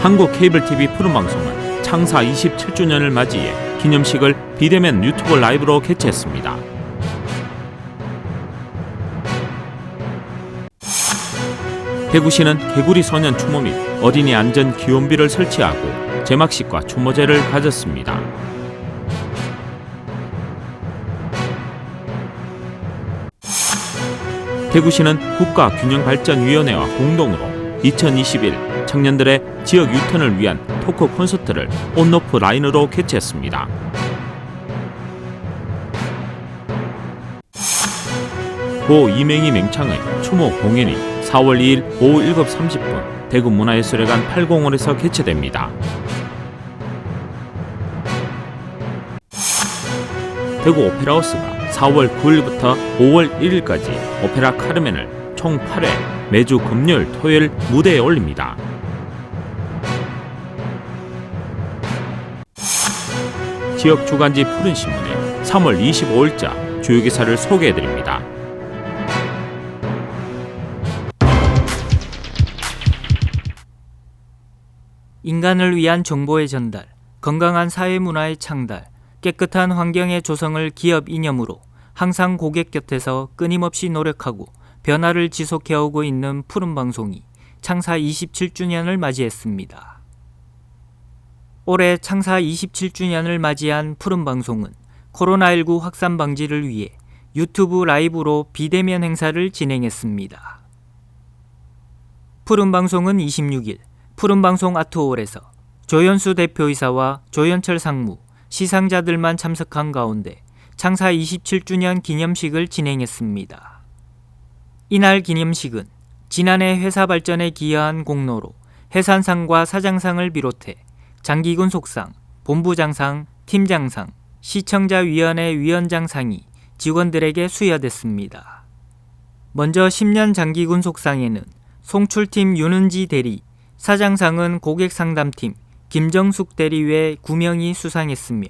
한국 케이블 TV 푸른 방송은 창사 27주년을 맞이해 기념식을 비대면 유튜브 라이브로 개최했습니다. 대구시는 개구리 소년 추모 및 어린이 안전 기원비를 설치하고 제막식과 추모제를 가졌습니다. 대구시는 국가균형발전위원회와 공동으로 2021 청년들의 지역 유턴을 위한 토크 콘서트를 온오프 라인으로 개최했습니다. 고 이맹희 맹창의 추모 공연이 4월 2일 오후 7시 30분 대구문화예술회관 801에서 개최됩니다. 대구 오페라하우스가 4월 9일부터 5월 1일까지 오페라 카르멘을 총 8회 매주 금요일, 토요일 무대에 올립니다. 지역 주간지 푸른신문에 3월 25일자 주요 기사를 소개해드립니다. 인간을 위한 정보의 전달, 건강한 사회문화의 창달, 깨끗한 환경의 조성을 기업 이념으로 항상 고객 곁에서 끊임없이 노력하고 변화를 지속해오고 있는 푸른방송이 창사 27주년을 맞이했습니다. 올해 창사 27주년을 맞이한 푸른방송은 코로나19 확산 방지를 위해 유튜브 라이브로 비대면 행사를 진행했습니다. 푸른방송은 26일 푸른방송 아트홀에서 조연수 대표이사와 조연철 상무, 시상자들만 참석한 가운데 창사 27주년 기념식을 진행했습니다. 이날 기념식은 지난해 회사 발전에 기여한 공로로 해산상과 사장상을 비롯해 장기군 속상, 본부장상, 팀장상, 시청자위원회 위원장상이 직원들에게 수여됐습니다. 먼저 10년 장기군 속상에는 송출팀 윤은지 대리, 사장상은 고객상담팀 김정숙 대리 외 9명이 수상했으며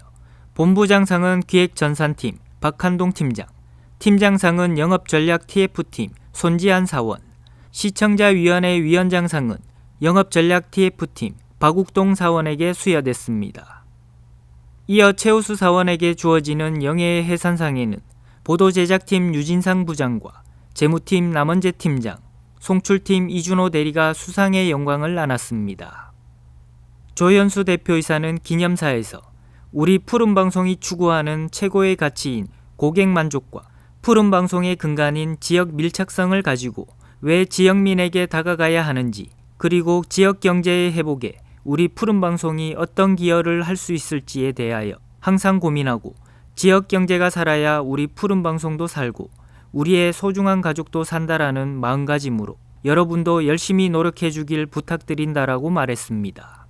본부장상은 기획전산팀 박한동 팀장, 팀장상은 영업전략 TF팀 손지한 사원, 시청자위원회 위원장상은 영업전략 TF팀 박욱동 사원에게 수여됐습니다. 이어 최우수 사원에게 주어지는 영예의 해산상에는 보도제작팀 유진상 부장과 재무팀 남원재 팀장, 송출팀 이준호 대리가 수상의 영광을 안았습니다. 조연수 대표이사는 기념사에서 우리 푸른방송이 추구하는 최고의 가치인 고객 만족과 푸른방송의 근간인 지역 밀착성을 가지고 왜 지역민에게 다가가야 하는지, 그리고 지역 경제의 회복에 우리 푸른방송이 어떤 기여를 할 수 있을지에 대하여 항상 고민하고 지역 경제가 살아야 우리 푸른방송도 살고 우리의 소중한 가족도 산다라는 마음가짐으로 여러분도 열심히 노력해 주길 부탁드린다라고 말했습니다.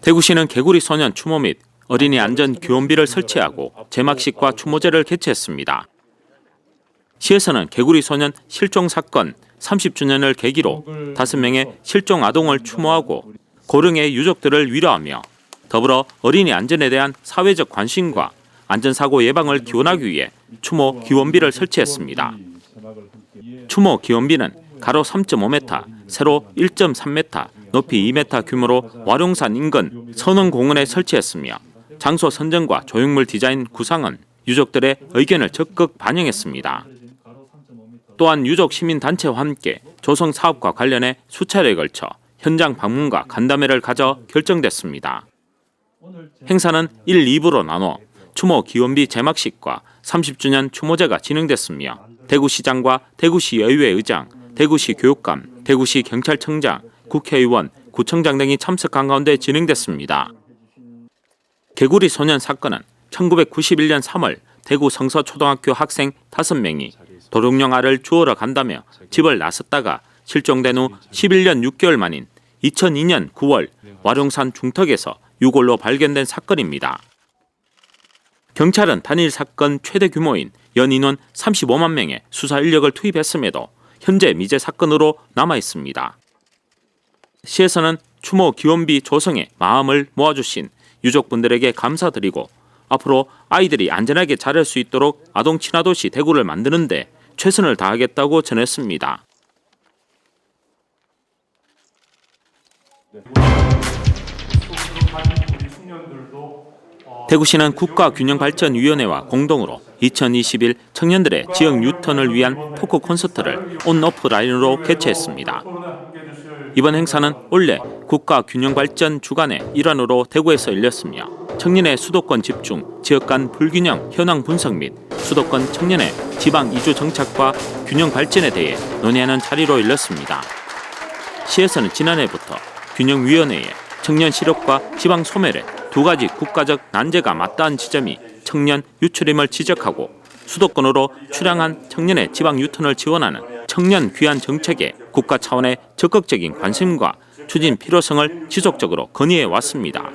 대구시는 개구리 소년 추모 및 어린이 안전 기원비를 설치하고 제막식과 추모제를 개최했습니다. 시에서는 개구리 소년 실종 사건 30주년을 계기로 5명의 실종 아동을 추모하고 고령의 유족들을 위로하며 더불어 어린이 안전에 대한 사회적 관심과 안전사고 예방을 기원하기 위해 추모 기원비를 설치했습니다. 추모 기원비는 가로 3.5m, 세로 1.3m, 높이 2m 규모로 와룡산 인근 선원공원에 설치했으며 장소 선정과 조형물 디자인 구상은 유족들의 의견을 적극 반영했습니다. 또한 유족 시민단체와 함께 조성 사업과 관련해 수차례에 걸쳐 현장 방문과 간담회를 가져 결정됐습니다. 행사는 1, 2부로 나눠 추모 기원비 제막식과 30주년 추모제가 진행됐으며 대구시장과 대구시의회 의장, 대구시 교육감, 대구시 경찰청장, 국회의원, 구청장 등이 참석한 가운데 진행됐습니다. 개구리 소년 사건은 1991년 3월 대구 성서초등학교 학생 5명이 도롱뇽 알을 주우러 간다며 집을 나섰다가 실종된 후 11년 6개월 만인 2002년 9월 와룡산 중턱에서 유골로 발견된 사건입니다. 경찰은 단일 사건 최대 규모인 연 인원 35만 명의 수사 인력을 투입했음에도 현재 미제 사건으로 남아 있습니다. 시에서는 추모 기원비 조성에 마음을 모아주신 유족분들에게 감사드리고 앞으로 아이들이 안전하게 자랄 수 있도록 아동 친화도시 대구를 만드는데 최선을 다하겠다고 전했습니다. 대구시는 국가균형발전위원회와 공동으로 2021 청년들의 지역 뉴턴을 위한 토크 콘서트를 온오프라인으로 개최했습니다. 이번 행사는 원래 국가균형발전 주간의 일환으로 대구에서 열렸으며 청년의 수도권 집중, 지역 간 불균형 현황 분석 및 수도권 청년의 지방 이주 정착과 균형 발전에 대해 논의하는 자리로 열렸습니다. 시에서는 지난해부터 균형위원회에 청년 실업과 지방 소멸의 두 가지 국가적 난제가 맞닿은 지점이 청년 유출임을 지적하고 수도권으로 출향한 청년의 지방 유턴을 지원하는 청년 귀환 정책에 국가 차원의 적극적인 관심과 추진 필요성을 지속적으로 건의해 왔습니다.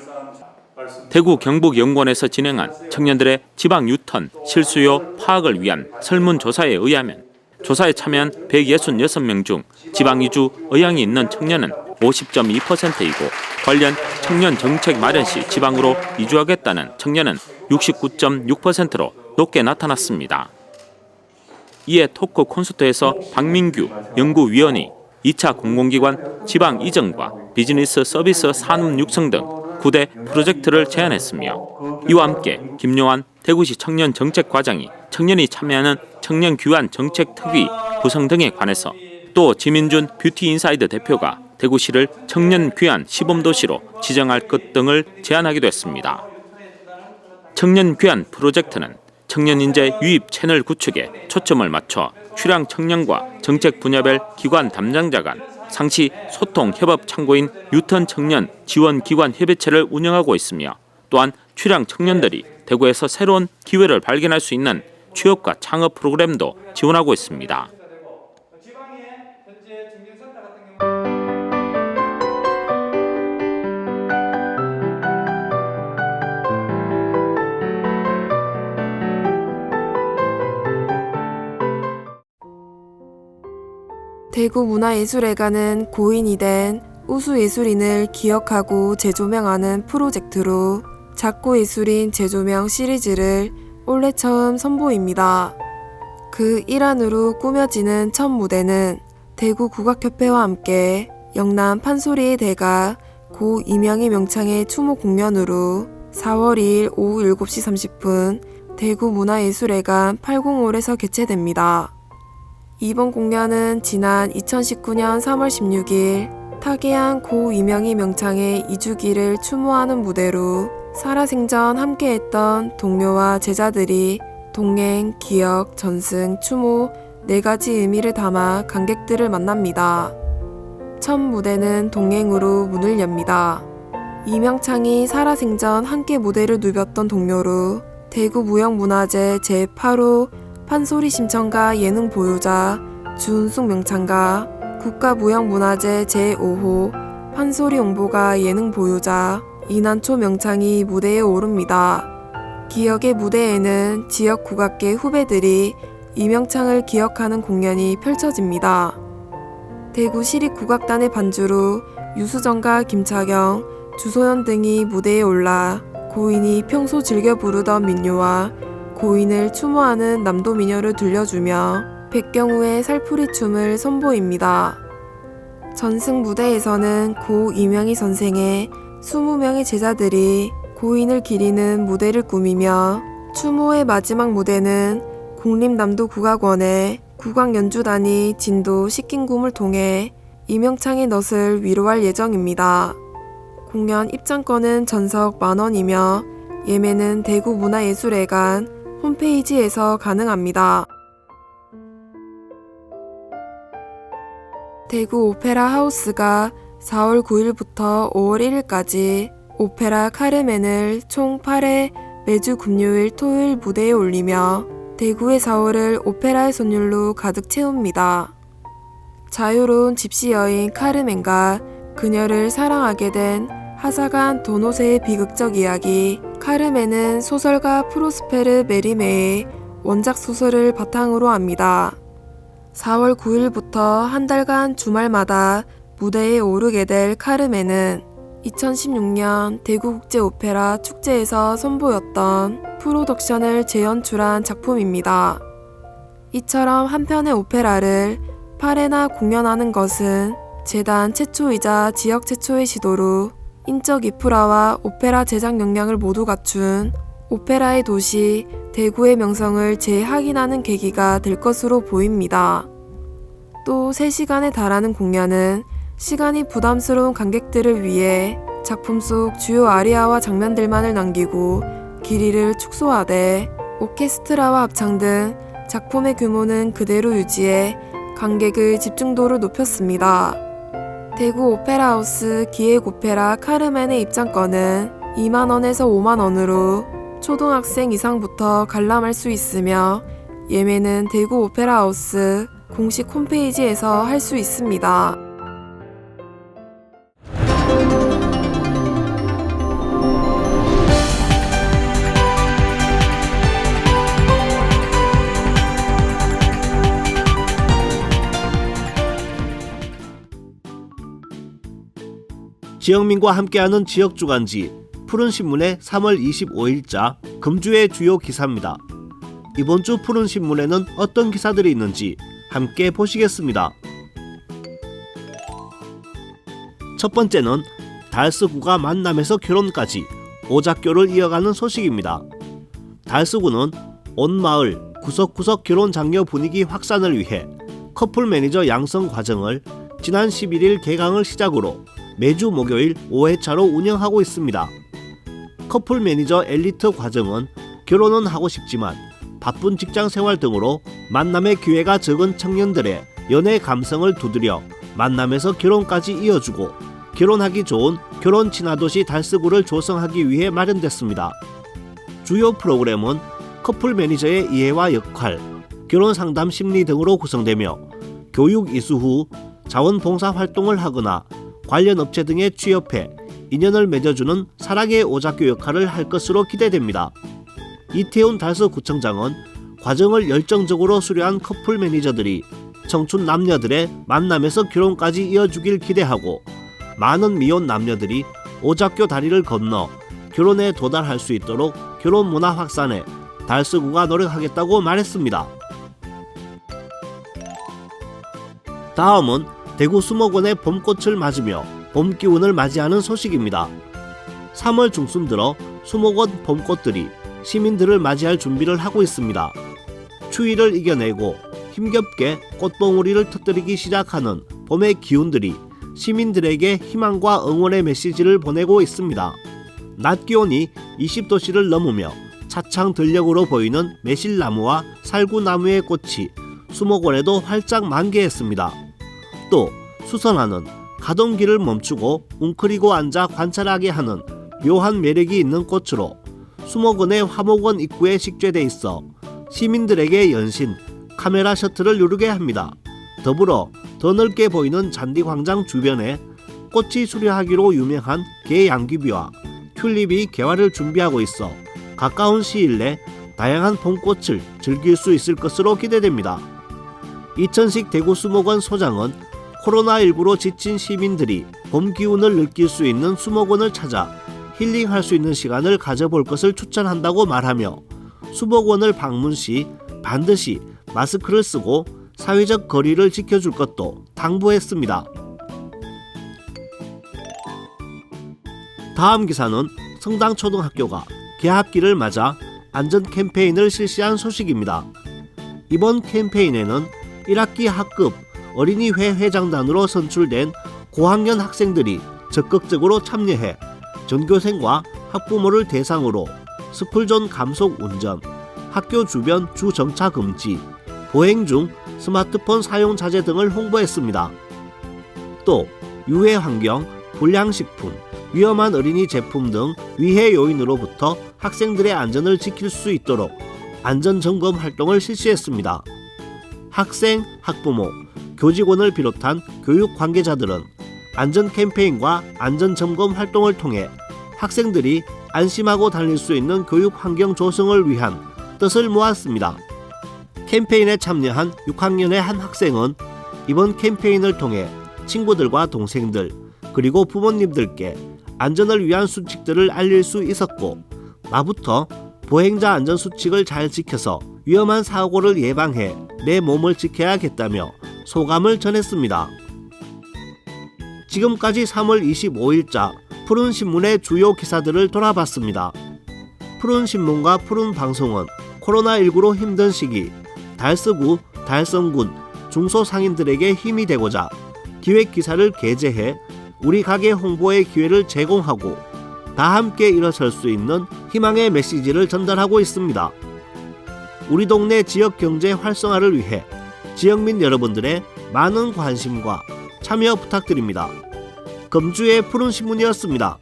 대구 경북연구원에서 진행한 청년들의 지방 유턴 실수요 파악을 위한 설문조사에 의하면 조사에 참여한 166명 중 지방 이주 의향이 있는 청년은 50.2%이고 관련 청년 정책 마련 시 지방으로 이주하겠다는 청년은 69.6%로 높게 나타났습니다. 이에 토크 콘서트에서 박민규 연구위원이 2차 공공기관 지방 이전과 비즈니스 서비스 산업 육성 등 9대 프로젝트를 제안했으며 이와 함께 김요한 대구시 청년정책과장이 청년이 참여하는 청년 귀환 정책 특위 구성 등에 관해서 또 지민준 뷰티인사이드 대표가 대구시를 청년 귀환 시범도시로 지정할 것 등을 제안하기도 했습니다. 청년 귀환 프로젝트는 청년 인재 유입 채널 구축에 초점을 맞춰 출향 청년과 정책 분야별 기관 담당자 간 상시 소통 협업 창구인 유턴 청년 지원 기관 협의체를 운영하고 있으며 또한 출향 청년들이 대구에서 새로운 기회를 발견할 수 있는 취업과 창업 프로그램도 지원하고 있습니다. 대구문화예술회관은 고인이 된 우수예술인을 기억하고 재조명하는 프로젝트로 작고예술인 재조명 시리즈를 올해 처음 선보입니다. 그 일환으로 꾸며지는 첫 무대는 대구국악협회와 함께 영남 판소리의 대가 고 이명희 명창의 추모 공연으로 4월 2일 오후 7시 30분 대구문화예술회관 805홀에서 개최됩니다. 이번 공연은 지난 2019년 3월 16일 타계한 고 이명희 명창의 이주기를 추모하는 무대로 살아생전 함께했던 동료와 제자들이 동행, 기억, 전승, 추모 4가지 의미를 담아 관객들을 만납니다. 첫 무대는 동행으로 문을 엽니다. 이명창이 살아생전 함께 무대를 누볐던 동료로 대구무형문화재 제8호 판소리 심청가 예능 보유자 주은숙 명창가, 국가무형문화재 제5호 판소리 홍보가 예능 보유자 이난초 명창이 무대에 오릅니다. 기억의 무대에는 지역 국악계 후배들이 이명창을 기억하는 공연이 펼쳐집니다. 대구시립국악단의 반주로 유수정과 김차경, 주소연 등이 무대에 올라 고인이 평소 즐겨 부르던 민요와 고인을 추모하는 남도 민요를 들려주며 백경우의 살풀이 춤을 선보입니다. 전승 무대에서는 고 이명희 선생의 20명의 제자들이 고인을 기리는 무대를 꾸미며 추모의 마지막 무대는 국립남도국악원의 국악연주단이 진도 식긴굼을 통해 이명창의 넛을 위로할 예정입니다. 공연 입장권은 전석 10,000원이며 예매는 대구문화예술회관 홈페이지에서 가능합니다. 대구 오페라 하우스가 4월 9일부터 5월 1일까지 오페라 카르멘을 총 8회 매주 금요일 토요일 무대에 올리며 대구의 4월을 오페라의 선율로 가득 채웁니다. 자유로운 집시 여인 카르멘과 그녀를 사랑하게 된 하사간 도노세의 비극적 이야기 카르멘은 소설가 프로스페르 메리메의 원작 소설을 바탕으로 합니다. 4월 9일부터 한 달간 주말마다 무대에 오르게 될 카르멘은 2016년 대구국제오페라 축제에서 선보였던 프로덕션을 재연출한 작품입니다. 이처럼 한 편의 오페라를 8회나 공연하는 것은 재단 최초이자 지역 최초의 시도로 인적 인프라와 오페라 제작 역량을 모두 갖춘 오페라의 도시 대구의 명성을 재확인하는 계기가 될 것으로 보입니다. 또 3시간에 달하는 공연은 시간이 부담스러운 관객들을 위해 작품 속 주요 아리아와 장면들만을 남기고 길이를 축소하되 오케스트라와 합창 등 작품의 규모는 그대로 유지해 관객의 집중도를 높였습니다. 대구 오페라하우스 기획오페라 카르멘의 입장권은 2만원에서 5만원으로 초등학생 이상부터 관람할 수 있으며 예매는 대구 오페라하우스 공식 홈페이지에서 할 수 있습니다. 지영민과 함께하는 지역주간지 푸른신문의 3월 25일자 금주의 주요 기사입니다. 이번 주 푸른신문에는 어떤 기사들이 있는지 함께 보시겠습니다. 첫 번째는 달서구가 만남에서 결혼까지 오작교를 이어가는 소식입니다. 달서구는 온 마을 구석구석 결혼 장려 분위기 확산을 위해 커플 매니저 양성 과정을 지난 11일 개강을 시작으로 매주 목요일 5회차로 운영하고 있습니다. 커플 매니저 엘리트 과정은 결혼은 하고 싶지만 바쁜 직장 생활 등으로 만남의 기회가 적은 청년들의 연애 감성을 두드려 만남에서 결혼까지 이어주고 결혼하기 좋은 결혼 친화도시 달서구를 조성하기 위해 마련됐습니다. 주요 프로그램은 커플 매니저의 이해와 역할, 결혼 상담 심리 등으로 구성되며 교육 이수 후 자원봉사 활동을 하거나 관련 업체 등에 취업해 인연을 맺어주는 사랑의 오작교 역할을 할 것으로 기대됩니다. 이태훈 달서구청장은 과정을 열정적으로 수료한 커플 매니저들이 청춘 남녀들의 만남에서 결혼까지 이어주길 기대하고 많은 미혼 남녀들이 오작교 다리를 건너 결혼에 도달할 수 있도록 결혼 문화 확산에 달서구가 노력하겠다고 말했습니다. 다음은 대구 수목원의 봄꽃을 맞으며 봄 기운을 맞이하는 소식입니다. 3월 중순 들어 수목원 봄꽃들이 시민들을 맞이할 준비를 하고 있습니다. 추위를 이겨내고 힘겹게 꽃봉오리를 터뜨리기 시작하는 봄의 기운들이 시민들에게 희망과 응원의 메시지를 보내고 있습니다. 낮 기온이 20도씨를 넘으며 차창 들녘으로 보이는 매실나무와 살구나무의 꽃이 수목원에도 활짝 만개했습니다. 또 수선화는 가던 길을 멈추고 웅크리고 앉아 관찰하게 하는 묘한 매력이 있는 꽃으로 수목원의 화목원 입구에 식재돼 있어 시민들에게 연신 카메라 셔틀을 누르게 합니다. 더불어 더 넓게 보이는 잔디광장 주변에 꽃이 수려하기로 유명한 개양귀비와 튤립이 개화를 준비하고 있어 가까운 시일 내 다양한 봄꽃을 즐길 수 있을 것으로 기대됩니다. 이천식 대구 수목원 소장은 코로나19로 지친 시민들이 봄 기운을 느낄 수 있는 수목원을 찾아 힐링할 수 있는 시간을 가져볼 것을 추천한다고 말하며 수목원을 방문 시 반드시 마스크를 쓰고 사회적 거리를 지켜줄 것도 당부했습니다. 다음 기사는 성당초등학교가 개학기를 맞아 안전 캠페인을 실시한 소식입니다. 이번 캠페인에는 1학기 학급 어린이회 회장단으로 선출된 고학년 학생들이 적극적으로 참여해 전교생과 학부모를 대상으로 스쿨존 감속 운전, 학교 주변 주정차 금지, 보행 중 스마트폰 사용 자제 등을 홍보했습니다. 또 유해 환경, 불량식품, 위험한 어린이 제품 등 위해 요인으로부터 학생들의 안전을 지킬 수 있도록 안전점검 활동을 실시했습니다. 학생, 학부모, 교직원을 비롯한 교육 관계자들은 안전 캠페인과 안전점검 활동을 통해 학생들이 안심하고 다닐 수 있는 교육 환경 조성을 위한 뜻을 모았습니다. 캠페인에 참여한 6학년의 한 학생은 이번 캠페인을 통해 친구들과 동생들 그리고 부모님들께 안전을 위한 수칙들을 알릴 수 있었고, 나부터 보행자 안전 수칙을 잘 지켜서 위험한 사고를 예방해 내 몸을 지켜야겠다며 소감을 전했습니다. 지금까지 3월 25일자 푸른신문의 주요 기사들을 돌아봤습니다. 푸른신문과 푸른방송은 코로나19로 힘든 시기 달서구, 달성군 중소상인들에게 힘이 되고자 기획기사를 게재해 우리 가게 홍보의 기회를 제공하고 다 함께 일어설 수 있는 희망의 메시지를 전달하고 있습니다. 우리 동네 지역 경제 활성화를 위해 지역민 여러분들의 많은 관심과 참여 부탁드립니다. 금주의 푸른신문이었습니다.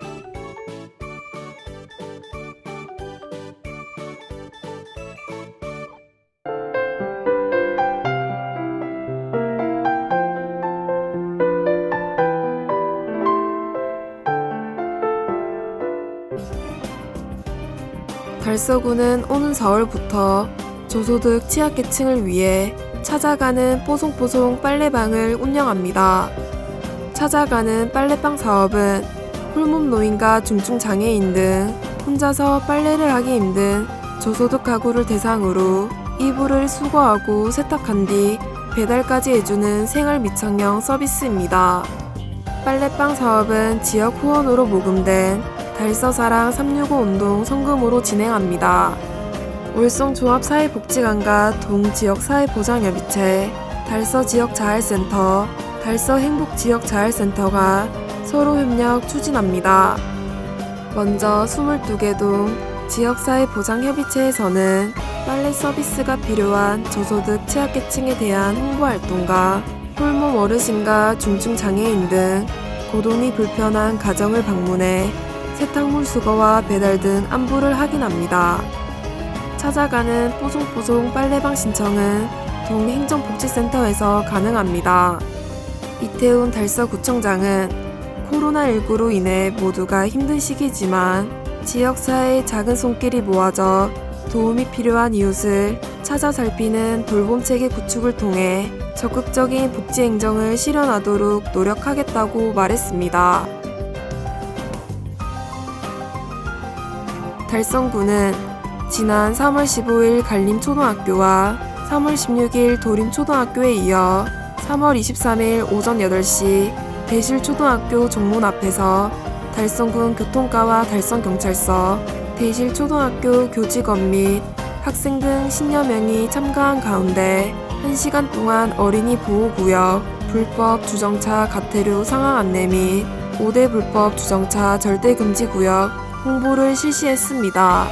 달서구는 오는 4월부터 저소득 취약계층을 위해 찾아가는 뽀송뽀송 빨래방을 운영합니다. 찾아가는 빨래방 사업은 홀몸 노인과 중증장애인 등 혼자서 빨래를 하기 힘든 저소득 가구를 대상으로 이불을 수거하고 세탁한 뒤 배달까지 해주는 생활미착형 서비스입니다. 빨래방 사업은 지역 후원으로 모금된 달서사랑 365 운동 성금으로 진행합니다. 월성종합사회복지관과 동지역사회보장협의체, 달서지역자활센터, 달서행복지역자활센터가 서로 협력 추진합니다. 먼저 22개 동 지역사회보장협의체에서는 빨래 서비스가 필요한 저소득 취약계층에 대한 홍보활동과 홀몸 어르신과 중증장애인 등 거동이 불편한 가정을 방문해 세탁물 수거와 배달 등 안부를 확인합니다. 찾아가는 뽀송뽀송 빨래방 신청은 동행정복지센터에서 가능합니다. 이태훈 달서구청장은 코로나19로 인해 모두가 힘든 시기지만 지역사회의 작은 손길이 모아져 도움이 필요한 이웃을 찾아 살피는 돌봄체계 구축을 통해 적극적인 복지행정을 실현하도록 노력하겠다고 말했습니다. 달성구는 지난 3월 15일 간림초등학교와 3월 16일 도림초등학교에 이어 3월 23일 오전 8시 대실초등학교 정문 앞에서 달성군 교통과와 달성경찰서, 대실초등학교 교직원 및 학생 등 10여 명이 참가한 가운데 1시간 동안 어린이 보호구역, 불법 주정차 가태료 상황 안내 및 5대 불법 주정차 절대금지구역 홍보를 실시했습니다.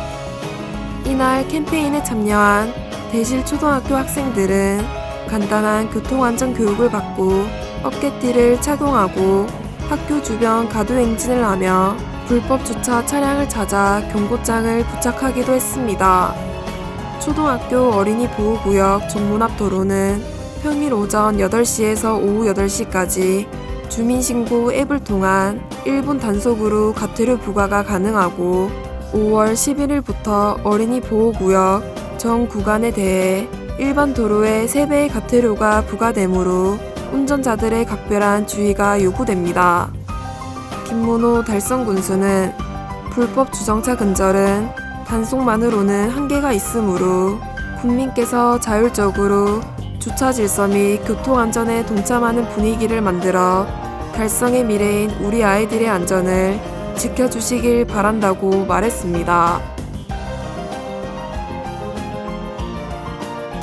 이날 캠페인에 참여한 대실초등학교 학생들은 간단한 교통안전 교육을 받고 어깨띠를 착용하고 학교 주변 가두행진을 하며 불법 주차 차량을 찾아 경고장을 부착하기도 했습니다. 초등학교 어린이 보호구역 정문 앞 도로는 평일 오전 8시에서 오후 8시까지 주민신고 앱을 통한 1분 단속으로 가태료 부과가 가능하고 5월 11일부터 어린이 보호구역 전 구간에 대해 일반 도로의 3배의 가태료가 부과되므로 운전자들의 각별한 주의가 요구됩니다. 김문호 달성군수는 불법 주정차 근절은 단속만으로는 한계가 있으므로 국민께서 자율적으로 주차 질서 및 교통안전에 동참하는 분위기를 만들어 달성의 미래인 우리 아이들의 안전을 지켜주시길 바란다고 말했습니다.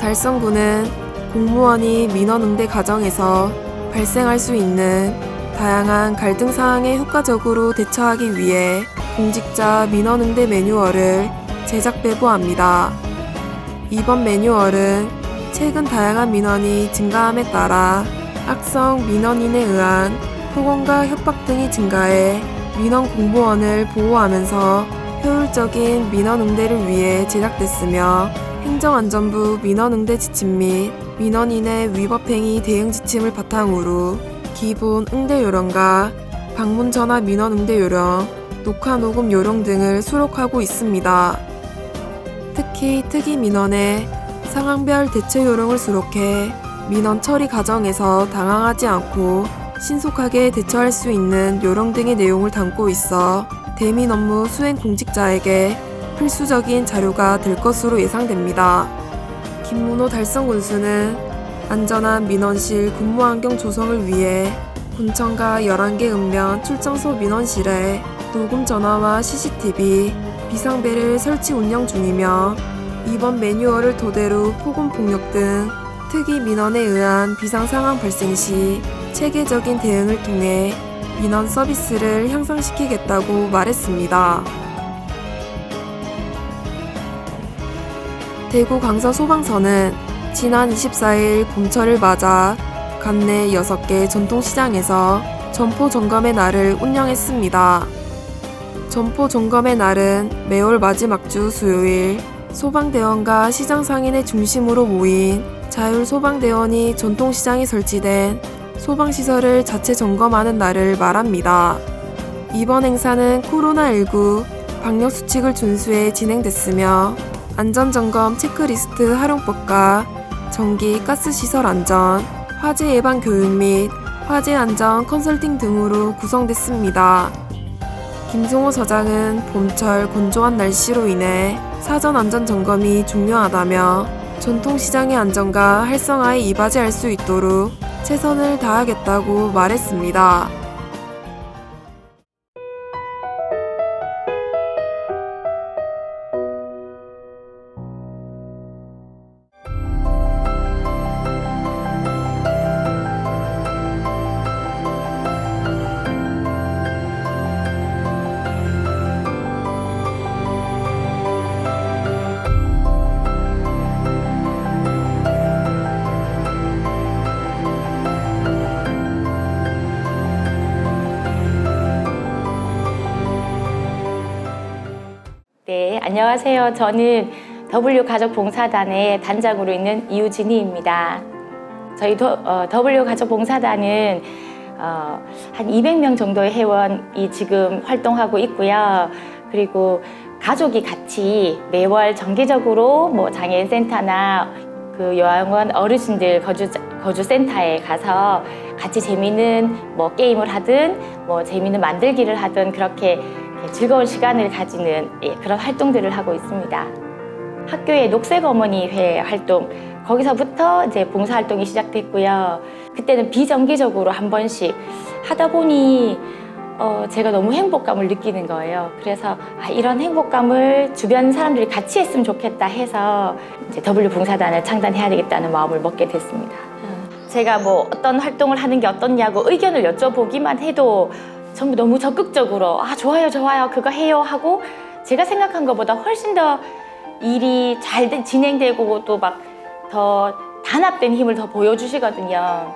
달성구는 공무원이 민원응대 과정에서 발생할 수 있는 다양한 갈등 사항에 효과적으로 대처하기 위해 공직자 민원응대 매뉴얼을 제작 배부합니다. 이번 매뉴얼은 최근 다양한 민원이 증가함에 따라 악성 민원인에 의한 폭언과 협박 등이 증가해 민원 공무원을 보호하면서 효율적인 민원응대를 위해 제작됐으며 행정안전부 민원응대 지침 및 민원인의 위법행위 대응 지침을 바탕으로 기본 응대 요령과 방문 전화 민원응대 요령, 녹화 녹음 요령 등을 수록하고 있습니다. 특히 특이 민원에 상황별 대처 요령을 수록해 민원 처리 과정에서 당황하지 않고 신속하게 대처할 수 있는 요령 등의 내용을 담고 있어 대민 업무 수행 공직자에게 필수적인 자료가 될 것으로 예상됩니다. 김문호 달성 군수는 안전한 민원실 근무 환경 조성을 위해 군청과 11개 읍면 출정소 민원실에 녹음 전화와 CCTV, 비상벨을 설치 운영 중이며 이번 매뉴얼을 토대로 폭언 폭력 등 특이 민원에 의한 비상 상황 발생 시 체계적인 대응을 통해 민원 서비스를 향상시키겠다고 말했습니다. 대구 강서소방서는 지난 24일 봄철을 맞아 관내 6개 전통시장에서 점포 점검의 날을 운영했습니다. 점포 점검의 날은 매월 마지막 주 수요일 소방대원과 시장 상인의 중심으로 모인 자율소방대원이 전통시장에 설치된 소방시설을 자체 점검하는 날을 말합니다. 이번 행사는 코로나19 방역수칙을 준수해 진행됐으며 안전점검 체크리스트 활용법과 전기, 가스시설 안전, 화재 예방 교육 및 화재 안전 컨설팅 등으로 구성됐습니다. 김종호 서장은 봄철 건조한 날씨로 인해 사전 안전 점검이 중요하다며 전통시장의 안전과 활성화에 이바지할 수 있도록 최선을 다하겠다고 말했습니다. 네, 안녕하세요. 저는 W가족봉사단의 단장으로 있는 이유진이입니다. 저희 W가족봉사단은 한 200명 정도의 회원이 지금 활동하고 있고요. 그리고 가족이 같이 매월 정기적으로 뭐 장애인 센터나 그 요양원 어르신들 거주 센터에 가서 같이 재미있는 뭐 게임을 하든 뭐 재미있는 만들기를 하든 그렇게 즐거운 시간을 가지는 그런 활동들을 하고 있습니다. 학교의 녹색어머니회 활동, 거기서부터 이제 봉사활동이 시작됐고요. 그때는 비정기적으로 한 번씩 하다 보니 제가 너무 행복감을 느끼는 거예요. 그래서 이런 행복감을 주변 사람들이 같이 했으면 좋겠다 해서 이제 W봉사단을 창단해야 되겠다는 마음을 먹게 됐습니다. 제가 뭐 어떤 활동을 하는 게 어떻냐고 의견을 여쭤보기만 해도 전부 너무 적극적으로 좋아요 좋아요 그거 해요 하고 제가 생각한 것보다 훨씬 더 일이 잘 진행되고 또 막 더 단합된 힘을 더 보여주시거든요.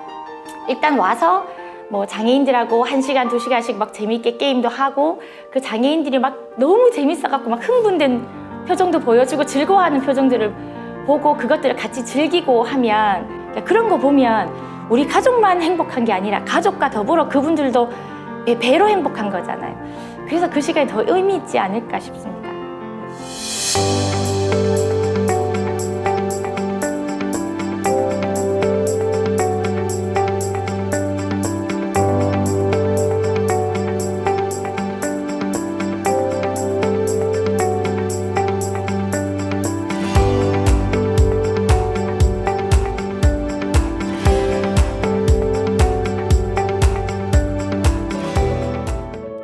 일단 와서 뭐 장애인들하고 1시간, 2시간씩 막 재미있게 게임도 하고 그 장애인들이 막 너무 재밌어갖고 막 흥분된 표정도 보여주고 즐거워하는 표정들을 보고 그것들을 같이 즐기고 하면 그런 거 보면 우리 가족만 행복한 게 아니라 가족과 더불어 그분들도 배로 행복한 거잖아요. 그래서 그 시간이 더 의미 있지 않을까 싶습니다.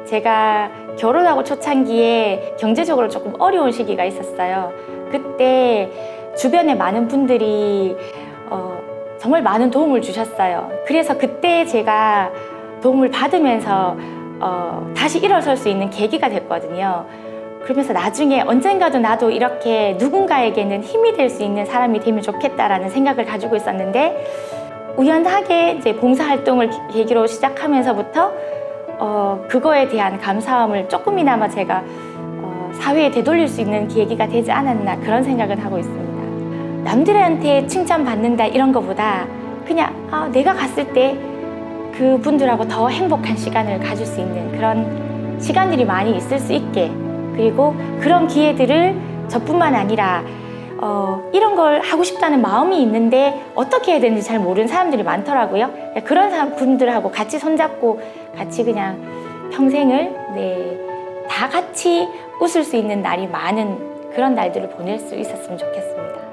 제가 결혼하고 초창기에 경제적으로 조금 어려운 시기가 있었어요. 그때 주변에 많은 분들이 정말 많은 도움을 주셨어요. 그래서 그때 제가 도움을 받으면서 다시 일어설 수 있는 계기가 됐거든요. 그러면서 나중에 언젠가도 나도 이렇게 누군가에게는 힘이 될 수 있는 사람이 되면 좋겠다라는 생각을 가지고 있었는데 우연하게 이제 봉사활동을 계기로 시작하면서부터 그거에 대한 감사함을 조금이나마 제가 사회에 되돌릴 수 있는 계기가 되지 않았나 그런 생각을 하고 있습니다. 남들한테 칭찬받는다 이런 거보다 그냥 내가 갔을 때 그분들하고 더 행복한 시간을 가질 수 있는 그런 시간들이 많이 있을 수 있게 그리고 그런 기회들을 저뿐만 아니라 이런 걸 하고 싶다는 마음이 있는데 어떻게 해야 되는지 잘 모르는 사람들이 많더라고요. 그런 분들하고 같이 손잡고 같이 그냥 평생을 다 같이 웃을 수 있는 날이 많은 그런 날들을 보낼 수 있었으면 좋겠습니다.